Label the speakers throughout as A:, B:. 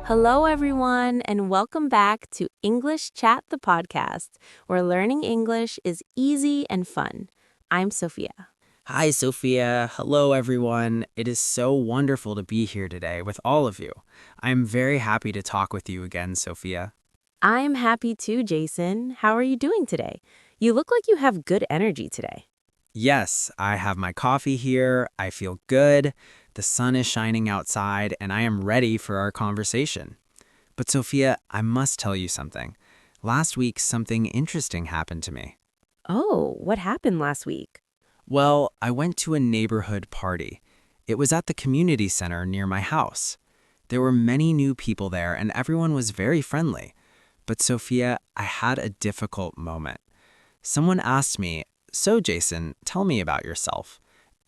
A: Hello, everyone, and welcome back to English Chat, the podcast, where learning English is easy and fun. I'm Sophia.
B: Hi, Sophia. Hello, everyone. It is so wonderful to be here today with all of you. I'm very happy to talk with you again, Sophia.
A: I'm happy too, Jason. How are you doing today? You look like you have good energy today.
B: Yes, I have my coffee here. I feel good. The sun is shining outside, and I am ready for our conversation. But, Sophia, I must tell you something. Last week, something interesting happened to me.
A: Oh, what happened last week?
B: Well, I went to a neighborhood party. It was at the community center near my house. There were many new people there, and everyone was very friendly. But Sophia, I had a difficult moment. Someone asked me, "So Jason, tell me about yourself."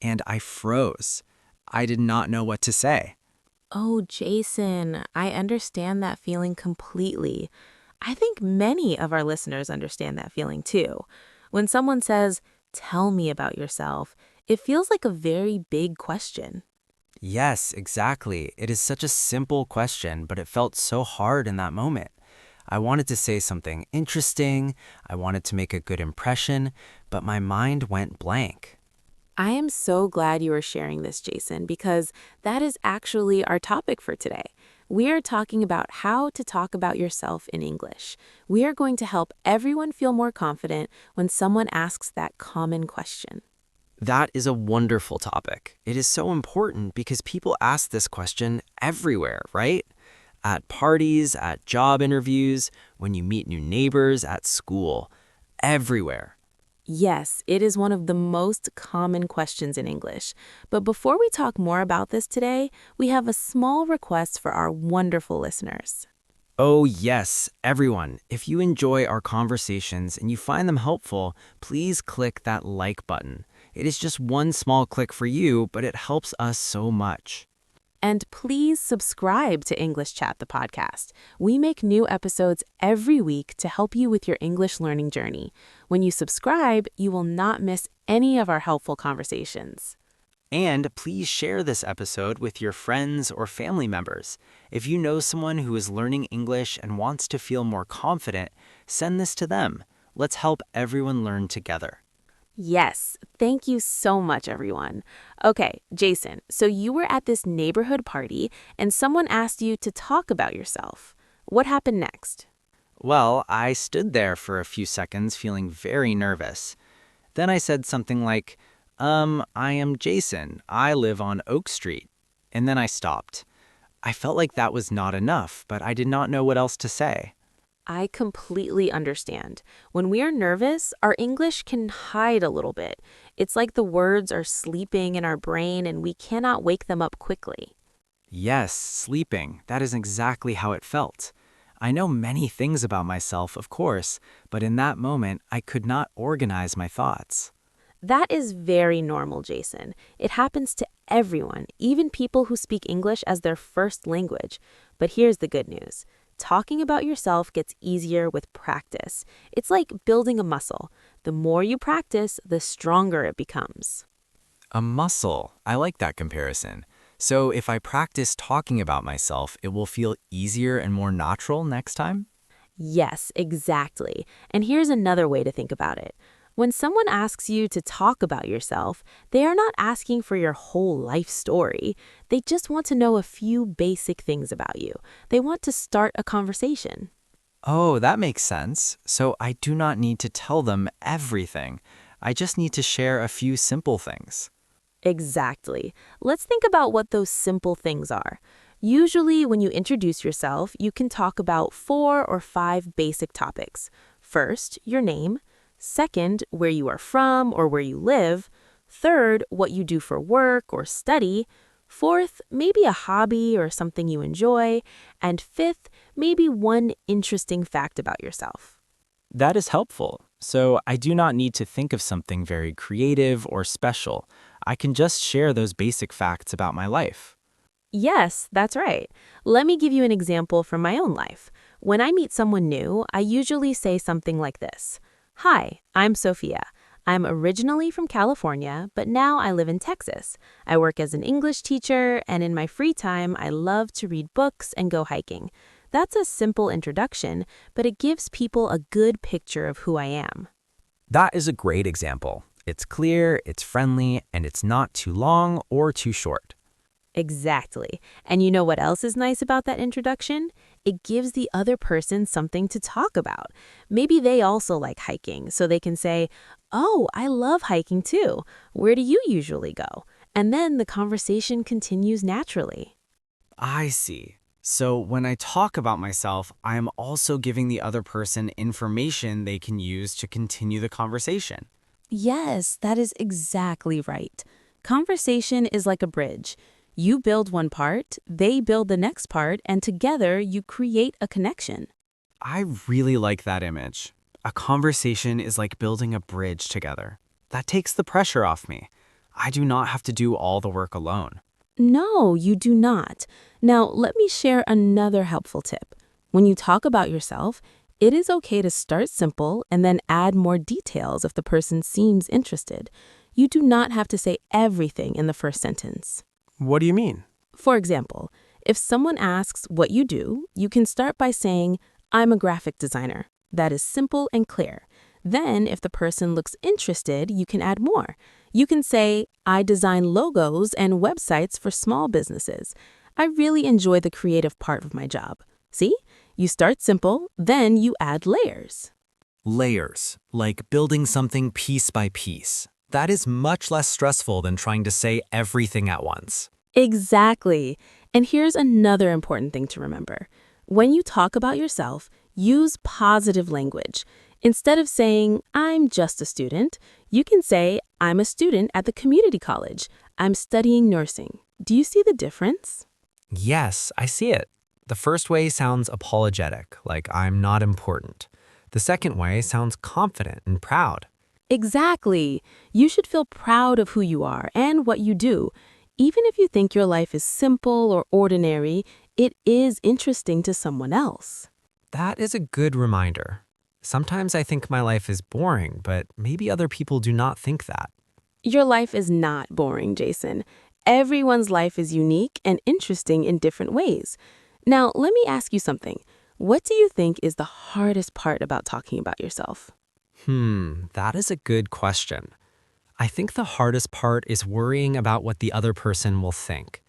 B: And I froze. I did not know what to say.
A: Oh, Jason, I understand that feeling completely. I think many of our listeners understand that feeling too. When someone says, "Tell me about yourself," it feels like a very big question.
B: Yes, exactly. It is such a simple question, but it felt so hard in that moment. I wanted to say something interesting. I wanted to make a good impression, but my mind went blank.
A: I am so glad you are sharing this, Jason, because that is actually our topic for today. We are talking about how to talk about yourself in English. We are going to help everyone feel more confident when someone asks that common question.
B: That is a wonderful topic. It is so important because people ask this question everywhere, right? At parties, at job interviews, when you meet new neighbors, at school, everywhere.
A: Yes, it is one of the most common questions in English. But before we talk more about this today, we have a small request for our wonderful listeners.
B: Oh, yes, everyone. If you enjoy our conversations and you find them helpful, please click that like button. It is just one small click for you, but it helps us so much.
A: And please subscribe to English Chat, the podcast. We make new episodes every week to help you with your English learning journey. When you subscribe, you will not miss any of our helpful conversations.
B: And please share this episode with your friends or family members. If you know someone who is learning English and wants to feel more confident, send this to them. Let's help everyone learn together.
A: Yes, thank you so much, everyone. Okay, Jason, so you were at this neighborhood party and someone asked you to talk about yourself. What happened next?
B: Well, I stood there for a few seconds feeling very nervous. Then I said something like, I am Jason. I live on Oak Street. And then I stopped. I felt like that was not enough, but I did not know what else to say.
A: I completely understand. When we are nervous, our English can hide a little bit. It's like the words are sleeping in our brain and we cannot wake them up quickly.
B: Yes, sleeping. That is exactly how it felt. I know many things about myself, of course, but in that moment, I could not organize my thoughts.
A: That is very normal, Jason. It happens to everyone, even people who speak English as their first language. But here's the good news. Talking about yourself gets easier with practice. It's like building a muscle. The more you practice, the stronger it becomes.
B: A muscle. I like that comparison. So if I practice talking about myself, it will feel easier and more natural next time?
A: Yes, exactly. And here's another way to think about it. When someone asks you to talk about yourself, they are not asking for your whole life story. They just want to know a few basic things about you. They want to start a conversation.
B: Oh, that makes sense. So I do not need to tell them everything. I just need to share a few simple things.
A: Exactly. Let's think about what those simple things are. Usually, when you introduce yourself, you can talk about 4 or 5 basic topics. First, your name. Second, where you are from or where you live. Third, what you do for work or study. Fourth, maybe a hobby or something you enjoy. And fifth, maybe one interesting fact about yourself.
B: That is helpful. So I do not need to think of something very creative or special. I can just share those basic facts about my life.
A: Yes, that's right. Let me give you an example from my own life. When I meet someone new, I usually say something like this. Hi, I'm Sophia. I'm originally from California, but now I live in Texas. I work as an English teacher, and in my free time, I love to read books and go hiking. That's a simple introduction, but it gives people a good picture of who I am.
B: That is a great example. It's clear, it's friendly, and it's not too long or too short.
A: Exactly. And you know what else is nice about that introduction? It gives the other person something to talk about. Maybe they also like hiking, so they can say, "Oh, I love hiking too. Where do you usually go?" And then the conversation continues naturally.
B: I see. So when I talk about myself, I am also giving the other person information they can use to continue the conversation.
A: Yes, that is exactly right. Conversation is like a bridge. You build one part, they build the next part, and together you create a connection.
B: I really like that image. A conversation is like building a bridge together. That takes the pressure off me. I do not have to do all the work alone.
A: No, you do not. Now, let me share another helpful tip. When you talk about yourself, it is okay to start simple and then add more details if the person seems interested. You do not have to say everything in the first sentence.
C: What do you mean?
A: For example, if someone asks what you do, you can start by saying, "I'm a graphic designer." That is simple and clear. Then, if the person looks interested, you can add more. You can say, "I design logos and websites for small businesses. I really enjoy the creative part of my job." See? You start simple, then you add layers.
B: Layers, like building something piece by piece. That is much less stressful than trying to say everything at once.
A: Exactly. And here's another important thing to remember. When you talk about yourself, use positive language. Instead of saying, "I'm just a student," you can say, "I'm a student at the community college. I'm studying nursing." Do you see the difference?
B: Yes, I see it. The first way sounds apologetic, like I'm not important. The second way sounds confident and proud.
A: Exactly. You should feel proud of who you are and what you do. Even if you think your life is simple or ordinary, it is interesting to someone else.
B: That is a good reminder. Sometimes I think my life is boring, but maybe other people do not think that.
A: Your life is not boring, Jason. Everyone's life is unique and interesting in different ways. Now, let me ask you something. What do you think is the hardest part about talking about yourself?
B: That is a good question. I think the hardest part is worrying about what the other person will think.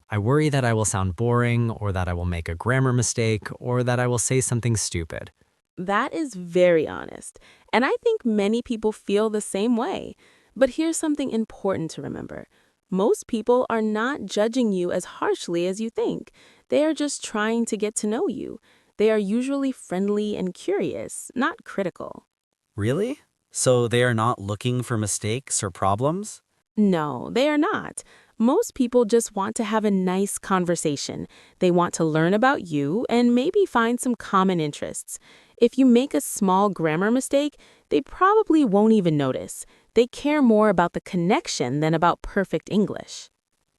B: I worry that I will sound boring, or that I will make a grammar mistake, or that I will say something stupid.
A: That is very honest, and I think many people feel the same way. But here's something important to remember. Most people are not judging you as harshly as you think. They are just trying to get to know you. They are usually friendly and curious, not critical.
C: Really? So they are not looking for mistakes or problems?
A: No, they are not. Most people just want to have a nice conversation. They want to learn about you and maybe find some common interests. If you make a small grammar mistake, they probably won't even notice. They care more about the connection than about perfect English.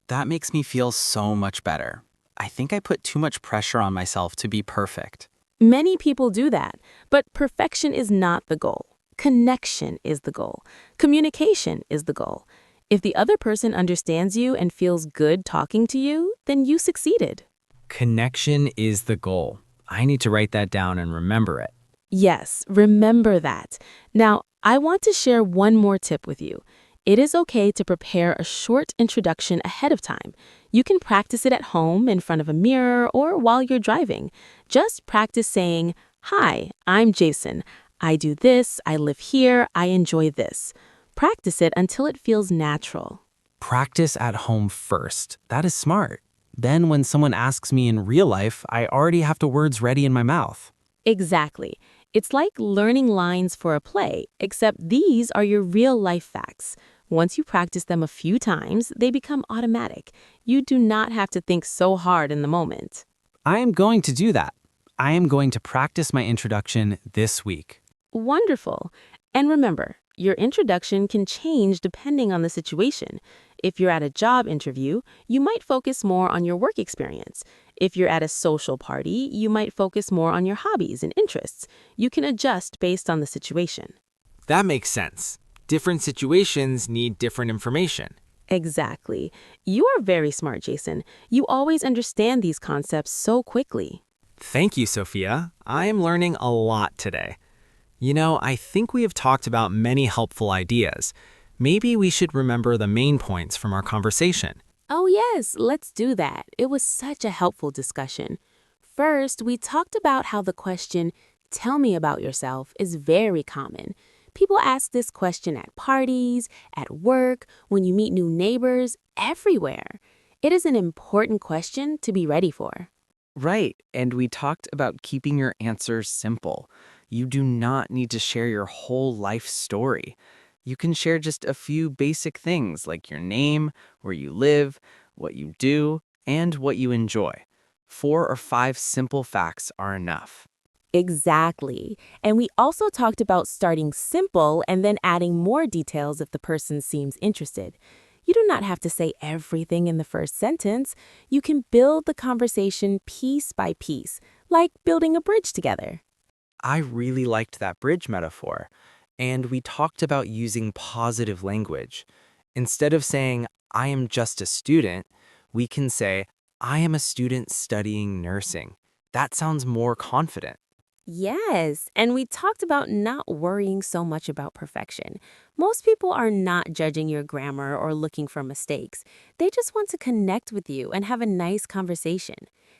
C: That makes me feel so much better. I think I put too much pressure on myself to be perfect.
A: Many people do that, but perfection is not the goal. Connection is the goal. Communication is the goal. If the other person understands you and feels good talking to you, then you succeeded.
B: Connection is the goal. I need to write that down and remember it.
A: Yes, remember that. Now, I want to share one more tip with you. It is okay to prepare a short introduction ahead of time. You can practice it at home in front of a mirror or while you're driving. Just practice saying, "Hi, I'm Jason. I do this, I live here, I enjoy this." Practice it until it feels natural.
B: Practice at home first. That is smart. Then when someone asks me in real life, I already have the words ready in my mouth.
A: Exactly. It's like learning lines for a play, except these are your real life facts. Once you practice them a few times, they become automatic. You do not have to think so hard in the moment.
B: I am going to do that. I am going to practice my introduction this week.
A: Wonderful. And remember, your introduction can change depending on the situation. If you're at a job interview, you might focus more on your work experience. If you're at a social party, you might focus more on your hobbies and interests. You can adjust based on the situation.
B: That makes sense. Different situations need different information.
A: Exactly. You are very smart, Jason. You always understand these concepts so quickly.
B: Thank you, Sophia. I am learning a lot today. I think we have talked about many helpful ideas. Maybe we should remember the main points from our conversation.
A: Oh, yes, let's do that. It was such a helpful discussion. First, we talked about how the question, "Tell me about yourself," is very common. People ask this question at parties, at work, when you meet new neighbors, everywhere. It is an important question to be ready for.
C: Right, and we talked about keeping your answers simple. You do not need to share your whole life story. You can share just a few basic things like your name, where you live, what you do, and what you enjoy. 4 or 5 simple facts are enough.
A: Exactly. And we also talked about starting simple and then adding more details if the person seems interested. You do not have to say everything in the first sentence. You can build the conversation piece by piece, like building a bridge together.
C: I really liked that bridge metaphor. And we talked about using positive language. Instead of saying, I am just a student, we can say, I am a student studying nursing. That sounds more confident.
A: Yes, and we talked about not worrying so much about perfection. Most people are not judging your grammar or looking for mistakes. They just want to connect with you and have a nice conversation.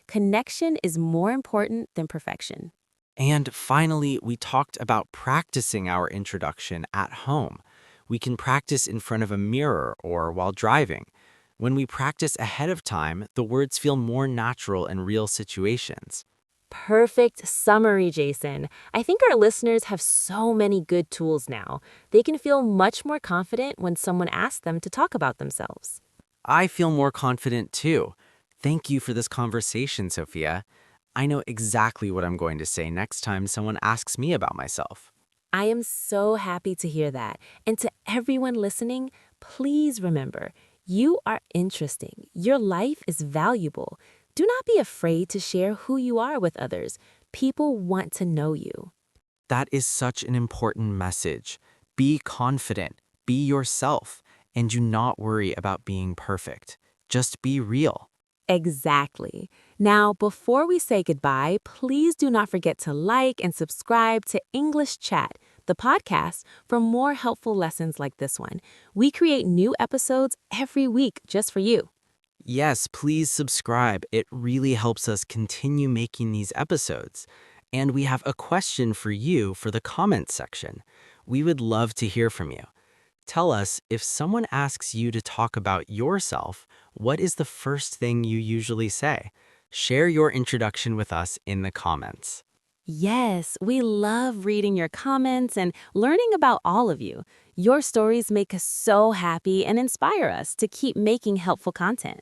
A: Connection is more important than perfection.
C: And finally, we talked about practicing our introduction at home. We can practice in front of a mirror or while driving. When we practice ahead of time, the words feel more natural in real situations.
A: Perfect summary, Jason. I think our listeners have so many good tools now. They can feel much more confident when someone asks them to talk about themselves.
C: I feel more confident too. Thank you for this conversation, Sophia. I know exactly what I'm going to say next time someone asks me about myself.
A: I am so happy to hear that. And to everyone listening, please remember, you are interesting. Your life is valuable. Do not be afraid to share who you are with others. People want to know you.
C: That is such an important message. Be confident, be yourself, and do not worry about being perfect. Just be real.
A: Exactly. Now, before we say goodbye, please do not forget to like and subscribe to English Chat, the podcast, for more helpful lessons like this one. We create new episodes every week just for you.
C: Yes, please subscribe. It really helps us continue making these episodes. And we have a question for you for the comments section. We would love to hear from you. Tell us, if someone asks you to talk about yourself, what is the first thing you usually say? Share your introduction with us in the comments.
A: Yes, we love reading your comments and learning about all of you. Your stories make us so happy and inspire us to keep making helpful content.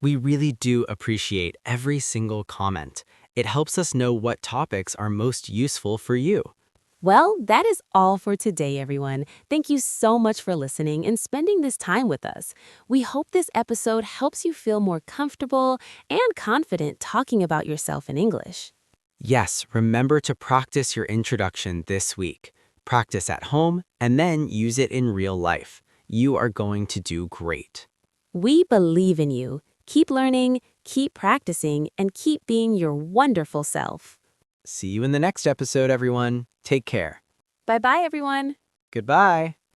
C: We really do appreciate every single comment. It helps us know what topics are most useful for you.
A: Well, that is all for today, everyone. Thank you so much for listening and spending this time with us. We hope this episode helps you feel more comfortable and confident talking about yourself in English.
C: Yes, remember to practice your introduction this week. Practice at home and then use it in real life. You are going to do great.
A: We believe in you. Keep learning, keep practicing, and keep being your wonderful self.
C: See you in the next episode, everyone. Take care.
A: Bye-bye, everyone.
C: Goodbye.